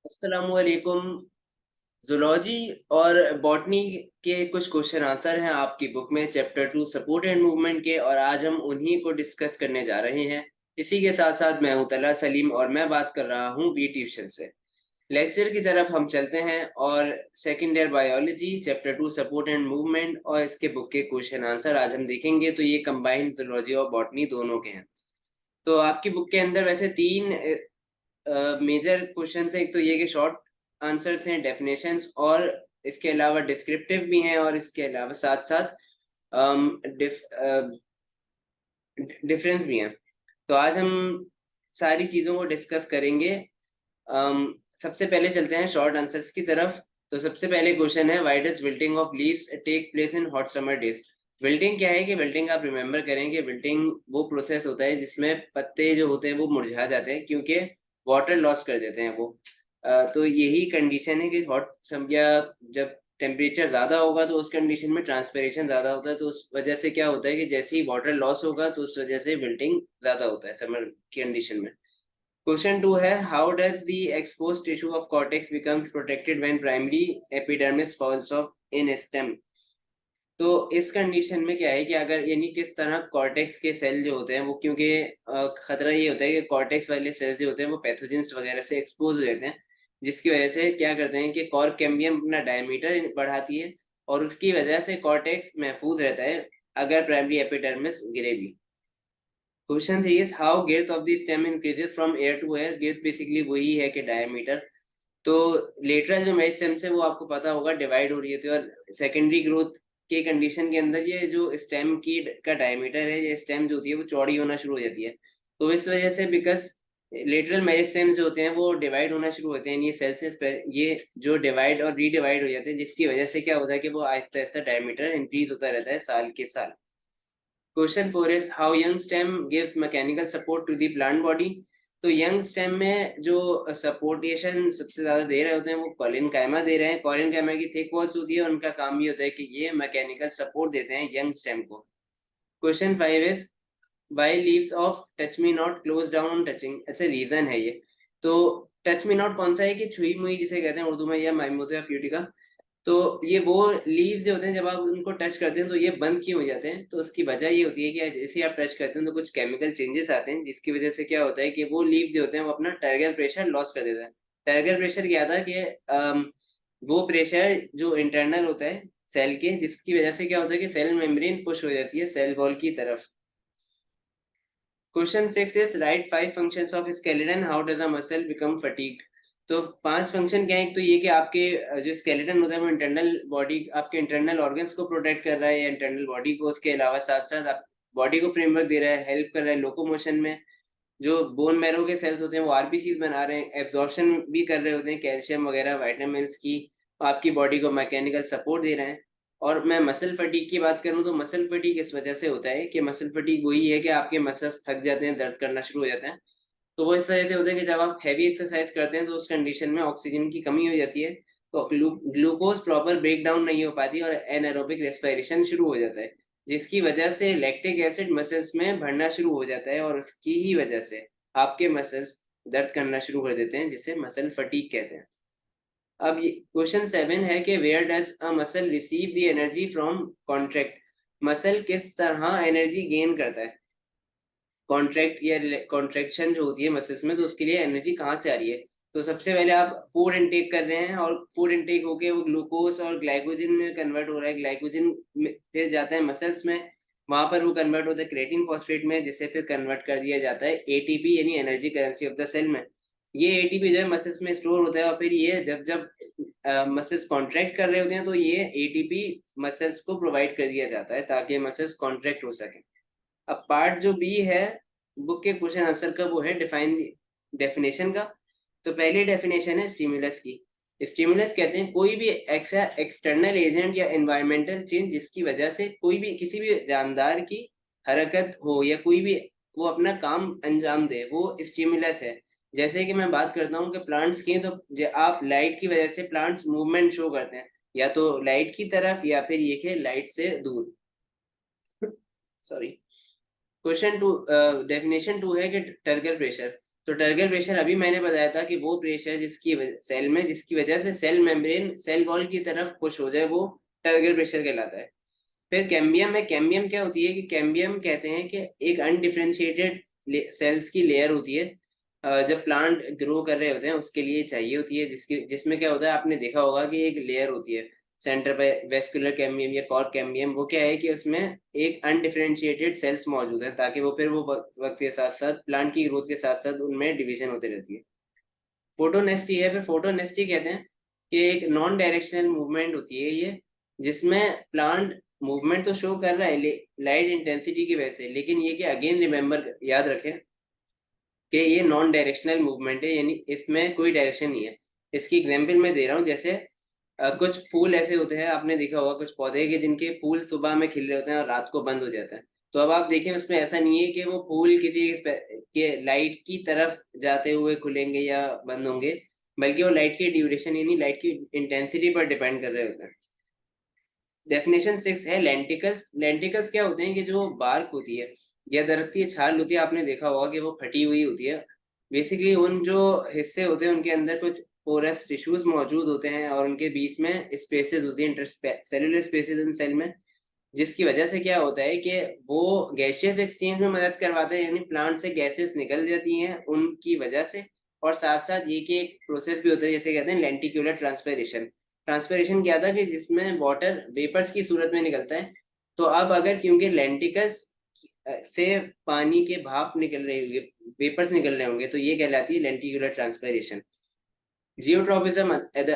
अस्सलामुअलैकुम। जूलॉजी और बॉटनी के कुछ क्वेश्चन आंसर हैं आपकी बुक में चैप्टर 2 सपोर्ट एंड मूवमेंट के, और आज हम उन्हीं को डिस्कस करने जा रहे हैं। इसी के साथ साथ मैं हूं तला सलीम और मैं बात कर रहा हूं बी ट्यूशन से। लेक्चर की तरफ हम चलते हैं और second year biology chapter 2 support and movement और इसके बुक के क्वेश्चन आंसर आज हम देखेंगे। तो ये कंबाइंड जूलॉजी और बॉटनी दोनों के हैं। तो आपकी बुक के अंदर वैसे तीन मेजर क्वेश्चन है। एक तो ये कि शॉर्ट आंसर्स हैं, डेफिनेशंस, और इसके अलावा डिस्क्रिप्टिव भी हैं, और इसके अलावा साथ साथ डिफरेंस भी हैं। तो आज हम सारी चीज़ों को डिस्कस करेंगे। सबसे पहले चलते हैं शॉर्ट आंसर्स की तरफ। तो सबसे पहले क्वेश्चन है, why does wilting of leaves takes place in hot summer days. Wilting क्या है कि विल्टिंग आप रिमेंबर करेंगे, विल्टिंग वो प्रोसेस होता है जिसमें पत्ते जो होते हैं वो मुरझा जाते हैं क्योंकि वाटर लॉस कर देते हैं वो। तो यही कंडीशन है कि हॉट सम या जब टेम्परेचर ज्यादा होगा तो उस कंडीशन में ट्रांसपिरेशन ज्यादा होता है, तो उस वजह से क्या होता है कि जैसे ही वाटर लॉस होगा तो उस वजह से विल्टिंग ज्यादा होता है समर की कंडीशन में। क्वेश्चन 2 है, how does the expose tissue of cortex becomes protected when primary epidermis falls off in stem. तो इस कंडीशन में क्या है कि अगर यानी किस तरह कॉर्टेक्स के सेल जो होते हैं वो, क्योंकि खतरा ये होता है कि कॉर्टेक्स वाले सेल्स जो होते हैं वो पैथोजेंस वगैरह से एक्सपोज हो जाते हैं, जिसकी वजह से क्या करते हैं कि कॉर्क कैम्बियम अपना डायमीटर बढ़ाती है और उसकी वजह से कॉर्टेक्स महफूज रहता है अगर प्राइमरी एपिडर्मिस गिरे भी। Question 3 is how girth of the stem increases from year to year. girth basically वही है कि डायमीटर। तो लेटरल जो मेरिस्टेम से वो आपको पता होगा डिवाइड हो रही होती है, और सेकेंडरी ग्रोथ के कंडीशन के अंदर ये जो स्टेम की का डायमीटर है, ये स्टेम जो होती है वो चौड़ी होना शुरू हो जाती है। तो इस वजह से बिकॉज लेटरल मेरिस्टेम्स जो होते हैं वो डिवाइड होना शुरू होते हैं, ये सेल से ये जो डिवाइड और रीडिवाइड हो जाते हैं, जिसकी वजह से क्या होता है कि वो आहिस्ता आहिस्ता डायमीटर इंक्रीज होता रहता है साल के साल। Question 4 is how young stem gives mechanical support to the plant body. तो यंग स्टेम में जो सपोर्टेशन सबसे ज्यादा दे रहे होते हैं वो कॉलिन कायमा दे रहे हैं। कॉलिन कायमा की थिक वॉल्स होती है, उनका काम ये होता है कि ये मैकेनिकल सपोर्ट देते हैं यंग स्टेम को। Question 5 is why leaves of touch me not close down touching. अच्छा, रीजन है ये। तो टच मी नॉट कौन सा है कि छुई मुई जिसे कहते हैं उर्दू में, या माइमोसिया ब्यूटिका। तो ये वो लीव्स जो होते हैं जब आप उनको टच करते हैं तो ये बंद क्यों हो जाते हैं। तो उसकी वजह ये होती है कि जैसे आप टच करते हैं तो कुछ केमिकल चेंजेस आते हैं, जिसकी वजह से क्या होता है कि वो लीव्स जो होते हैं वो अपना टारगेट प्रेशर लॉस कर देता है। टारगेट प्रेशर क्या था कि वो प्रेशर जो इंटरनल होता है सेल के, जिसकी वजह से क्या होता है कि सेल मेम्ब्रेन पुश हो जाती है सेल वॉल की तरफ। Question 6 is right 5 functions of skeleton, how does a muscle become fatigued. तो 5 फंक्शन क्या है। एक तो ये कि आपके जो स्केलेटन होता है वो इंटरनल बॉडी, आपके इंटरनल ऑर्गन्स को प्रोटेक्ट कर रहा है या इंटरनल बॉडी को। उसके अलावा साथ साथ आप बॉडी को फ्रेमवर्क दे रहा है, हेल्प कर रहा है लोकोमोशन में। जो बोन मैरो के सेल्स होते हैं वो आरबीसीज बना रहे हैं, एब्जॉर्प्शन भी कर रहे होते हैं कैल्शियम वगैरह वाइटामिन की। आपकी बॉडी को मैकेनिकल सपोर्ट दे रहे हैं। और मैं मसल फटीग की बात करूं तो मसल फटीग इस वजह से होता है कि मसल फटीग वही है कि आपके मसल्स थक जाते हैं, दर्द करना शुरू हो जाता है। तो वो इस वजह से होता है कि जब आप हैवी एक्सरसाइज करते हैं तो उस कंडीशन में ऑक्सीजन की कमी हो जाती है, तो ग्लूकोज प्रॉपर ब्रेक डाउन नहीं हो पाती और एनारोबिक रेस्पिरेशन शुरू हो जाता है, जिसकी वजह से लैक्टिक एसिड मसल्स में भरना शुरू हो जाता है, और उसकी ही वजह से आपके मसल्स दर्द करना शुरू कर देते हैं, जिसे मसल फटीग कहते हैं। अब क्वेश्चन 7 है कि where does a muscle receive the energy from contract. Muscle किस तरह एनर्जी गेन करता है कॉन्ट्रैक्ट या कॉन्ट्रैक्शन जो होती है मसल्स में, तो उसके लिए एनर्जी कहाँ से आ रही है। तो सबसे पहले आप फूड इनटेक कर रहे हैं, और फूड इनटेक होके वो ग्लूकोज और ग्लाइकोजन में कन्वर्ट हो रहा है। ग्लाइकोजन फिर जाता है मसल्स में, वहां पर वो कन्वर्ट होता है क्रेटिन फॉस्फेट में, जिसे फिर कन्वर्ट कर दिया जाता है एटीपी यानी energy currency of the cell में। ये एटीपी जो है मसल्स में स्टोर होता है, और फिर ये जब जब मसल्स कॉन्ट्रैक्ट कर रहे होते हैं तो ये एटीपी मसल्स को प्रोवाइड कर दिया जाता है ताकि मसल्स कॉन्ट्रैक्ट हो सके। अब पार्ट जो बी है बुक के क्वेश्चन आंसर का, वो है डिफाइन डेफिनेशन का। तो पहली डेफिनेशन है स्टिमुलस की। स्टिमुलस कहते हैं कोई भी एक्सटर्नल एजेंट या एनवायरमेंटल चेंज जिसकी वजह से कोई भी किसी भी जानदार की हरकत हो या कोई भी वो अपना काम अंजाम दे, वो स्टिमुलस है। जैसे कि मैं बात करता हूँ कि प्लांट्स की, तो आप लाइट की वजह से प्लांट्स मूवमेंट शो करते हैं, या तो लाइट की तरफ या फिर ये कि लाइट से दूर। सॉरी। क्वेश्चन 2 डेफिनेशन 2 है कि टर्गर प्रेशर। तो टर्गर प्रेशर अभी मैंने बताया था कि वो प्रेशर सेल में जिसकी वजह से सेल मेम्ब्रेन सेल वॉल की तरफ पुश हो जाए, वो टर्गर प्रेशर कहलाता है। फिर कैम्बियम है। कैम्बियम क्या होती है कि कैम्बियम कहते हैं कि एक अनडिफरेंशिएटेड सेल्स की लेयर होती है, जब प्लांट ग्रो कर रहे होते हैं उसके लिए चाहिए होती है, जिसमें क्या होता है, आपने देखा होगा कि एक लेयर होती है सेंटर पे, वेस्कुलर कैम्बियम या कॉर्क कैम्बियम। वो क्या है कि उसमें एक अनडिफरेंशिएटेड सेल्स मौजूद है, ताकि वो फिर वो वक्त के साथ साथ प्लांट की ग्रोथ के साथ साथ उनमें डिवीजन होती रहती है। फोटोनेस्टी है। फिर फोटोनेस्टी कहते हैं कि एक नॉन डायरेक्शनल मूवमेंट होती है ये, जिसमें प्लांट मूवमेंट तो शो कर रहा है लाइट इंटेंसिटी की वजह से, लेकिन ये कि अगेन रिमेंबर याद रखें कि ये नॉन डायरेक्शनल मूवमेंट है, यानी इसमें कोई डायरेक्शन नहीं है। इसकी एग्जांपल मैं दे रहा हूँ, जैसे कुछ फूल ऐसे होते हैं, आपने देखा होगा कुछ पौधे के जिनके फूल सुबह में खिल रहे होते हैं और रात को बंद हो जाता है। तो अब आप देखें उसमें ऐसा नहीं है कि वो फूल किसी के लाइट की तरफ जाते हुए खुलेंगे या बंद होंगे, बल्कि वो लाइट की ड्यूरेशन यानी लाइट की इंटेंसिटी पर डिपेंड कर रहे होते हैं। डेफिनेशन 6 है लेंटिकल्स। लेंटिकल्स क्या होते हैं कि जो बार्क होती है या दरख्त की छाल होती है, आपने देखा होगा कि वो फटी हुई होती है। बेसिकली उन जो हिस्से होते हैं उनके अंदर कुछ पोरस टिश्यूज मौजूद होते हैं और उनके बीच में स्पेसेस होती हैं, इंटर सेलुलर स्पेसेस इन सेल में, जिसकी वजह से क्या होता है कि वो गैसियस एक्सचेंज में मदद करवाते हैं, यानी प्लांट से गैसेस निकल जाती हैं उनकी वजह से। और साथ साथ ये कि एक प्रोसेस भी होता है जिसे कहते हैं लेंटिक्यूलर ट्रांसपेरेशन। ट्रांसपेरेशन क्या था कि जिसमें वाटर वेपर्स की सूरत में निकलता है। तो अब अगर क्योंकि लेंटिकल्स से पानी के भाप निकल रहे होंगे, वेपर्स निकल रहे होंगे, तो ये कहलाती है lenticular transpiration. Geotropism is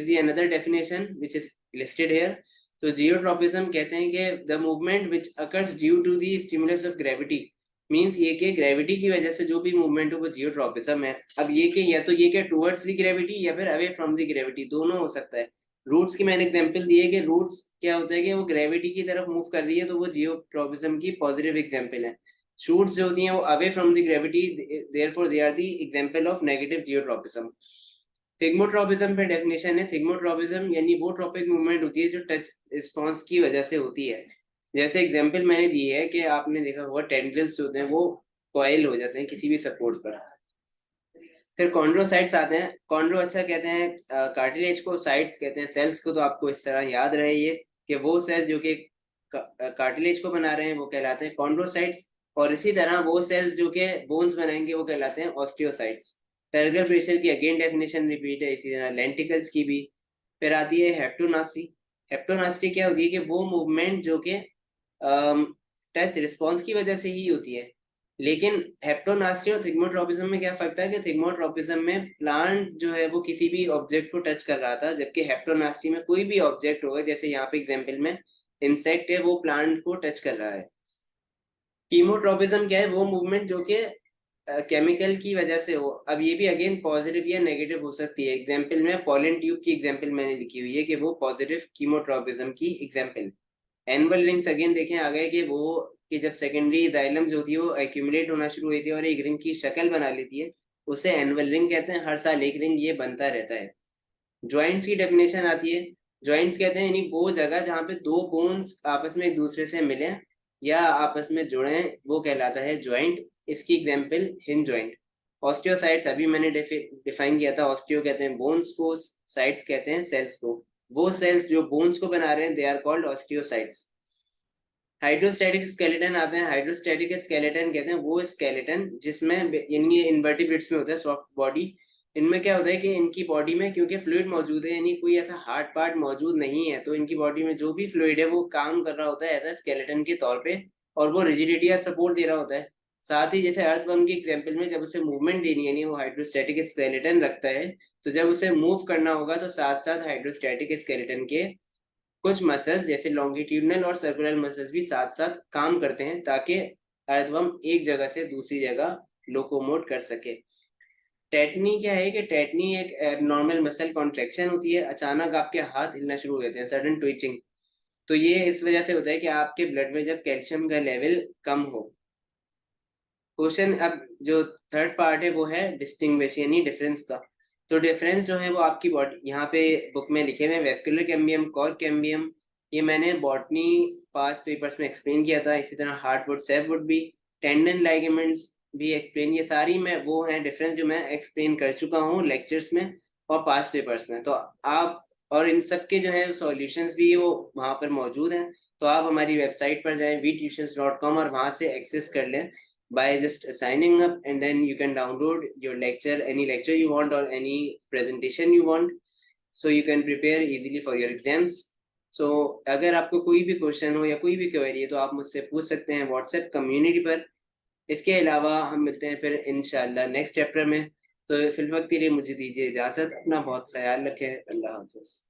the another definition which is listed here. तो जियोट्रॉपिज्म कहते हैं कि the movement which occurs due to the stimulus of gravity, means ये कि ग्रेविटी की वजह से जो भी मूवमेंट हो वो जियोट्रॉपिज्म है। अब ये कि या तो ये कि टुवर्ड्स द ग्रेविटी या फिर अवे फ्रॉम द ग्रेविटी, दोनों हो सकता है। रूट्स की मैंने एग्जांपल दी है कि रूट्स क्या होता है कि वो ग्रेविटी की तरफ मूव कर रही है, तो वो जियोट्रॉपिज्म की पॉजिटिव एग्जांपल है। शूट्स जो होती हैं वो away from the gravity, therefore they are the example of negative geotropism. Thigmotropism पे डेफिनेशन है। थिग्मोट्रॉपिज्म यानी वो ट्रॉपिक मूवमेंट होती है जो टच रिस्पॉन्स की वजह से होती है। जैसे एग्जांपल मैंने दी है कि आपने देखा होगा टेंड्रिल्स होते हैं वो कॉइल हो जाते हैं किसी भी सपोर्ट पर। फिर कॉन्ड्रोसाइट्स आते हैं। कॉन्ड्रो अच्छा कहते हैं कार्टिलेज को, साइट्स कहते हैं सेल्स को। तो आपको इस तरह याद रहे ये कि वो सेल्स जो कि कार्टिलेज को बना रहे हैं वो कहलाते हैं कॉन्ड्रोसाइट्स, और इसी तरह वो सेल्स जो कि बोन्स बनाएंगे वो कहलाते हैं ऑस्टियोसाइट्स। टर्गर प्रेशर की अगेन डेफिनेशन रिपीट है, इसी तरह लेंटिकल्स की भी। फिर आती है हेप्टोनास्टी। हेप्टोनास्टी क्या होती है कि वो मूवमेंट जो कि टच रिस्पॉन्स की वजह से ही होती है। लेकिन हेप्टोनास्टी और थिग्मोट्रॉपिज्म में क्या फर्क था कि थिग्मोट्रॉपिज्म में प्लांट जो है वो किसी भी ऑब्जेक्ट को टच कर रहा था, जबकि हेप्टोनास्टी में कोई भी ऑब्जेक्ट होगा, जैसे यहाँ पे एग्जांपल में इंसेक्ट है वो प्लांट को टच कर रहा है। कीमोट्रॉपिज्म क्या है, वो मूवमेंट जो कि केमिकल की वजह से हो। अब ये भी अगेन पॉजिटिव या नेगेटिव हो सकती है। एग्जांपल में पॉलन ट्यूब की एग्जांपल मैंने लिखी हुई है कि वो पॉजिटिव कीमोट्रॉपिज्म की एग्जांपल। एनुअल रिंग्स अगेन देखें आ गए कि वो कि जब सेकेंडरी जाइलम जो होती है वो एक्यूमुलेट होना शुरू हुई थी और एक रिंग की शक्ल बना लेती है, उसे एनुअल रिंग कहते हैं। हर साल एक रिंग ये बनता रहता है। ज्वाइंट्स की डेफिनेशन आती है। ज्वाइंट्स कहते हैं यानी वो जगह जहाँ पे दो बोन्स आपस में एक दूसरे से मिले या आपस में जुड़े, वो कहलाता है ज्वाइंट। इसकी एग्जांपल हिंज ज्वाइंट। ऑस्टियोसाइट्स अभी मैंने डिफाइन किया था। ऑस्टियो कहते हैं बोन्स को, साइट्स कहते हैं सेल्स को। वो सेल्स जो बोन्स को बना रहे हैं they are called osteocytes. Hydrostatic skeleton आते हैं। हाइड्रोस्टैटिक स्केलेटन कहते हैं वो स्केलेटन जिसमें यानी ये इन्वर्टिब्रेट्स में होता है, सॉफ्ट बॉडी। इनमें क्या होता है कि इनकी बॉडी में क्योंकि फ्लूइड मौजूद है, यानी कोई ऐसा हार्ड पार्ट मौजूद नहीं है, तो इनकी बॉडी में जो भी फ्लूइड है वो काम कर रहा होता है एज स्केलेटन के तौर पे, और वो रिजिडिटी या सपोर्ट दे रहा होता है। साथ ही जैसे अर्थवर्म की एग्जांपल में जब उसे मूवमेंट देनी है, यानी वो हाइड्रोस्टैटिक स्केलेटन रखता है, तो जब उसे मूव करना होगा तो साथ साथ हाइड्रोस्टैटिक स्केलेटन के कुछ मसल्स जैसे लॉन्गिट्यूडनल और सर्कुलर मसल्स भी साथ साथ काम करते हैं, ताकि अर्थवर्म एक जगह से दूसरी जगह लोकोमोट कर सके। टेटनी क्या है कि टेटनी एक नॉर्मल मसल कॉन्ट्रेक्शन होती है। अचानक आपके हाथ हिलना शुरू हो जाते हैं, सडन ट्विचिंग। तो ये इस वजह से होता है कि आपके ब्लड में जब कैल्शियम का लेवल कम हो। क्वेश्चन अब जो थर्ड पार्ट है वो है डिस्टिंग्विश यानी डिफरेंस का। तो डिफरेंस जो है वो आपकी बॉडी यहाँ पे बुक में लिखे हुए हैं। वेस्कुलर कैम्बियम, कॉर्क कैम्बियम, ये मैंने बॉटनी पास पेपर्स में एक्सप्लेन किया था। इसी तरह हार्टवुड, सैपवुड भी। टेंडन लाइगामेंट्स, भी एक्सप्लेन, ये सारी मैं वो हैं डिफरेंस जो मैं एक्सप्लेन कर चुका हूँ लेक्चर्स में और पास्ट पेपर्स में। तो आप और इन सब के जो है सॉल्यूशंस भी वो वहाँ पर मौजूद हैं। तो आप हमारी वेबसाइट पर जाएं vtuitions.com और वहाँ से एक्सेस कर लें by just signing up, and then you can download your lecture, any lecture you want or any presentation you want, so you can prepare easily for your exams. So अगर आपको कोई भी question हो या कोई भी क्वेरी है तो आप मुझसे पूछ सकते हैं व्हाट्सएप कम्युनिटी पर। इसके अलावा हम मिलते हैं फिर इंशाल्लाह नेक्स्ट चैप्टर में। तो फिल वक्त के लिए मुझे दीजिए इजाज़त, अपना बहुत ख्याल रखें, अल्लाह हाफिज़।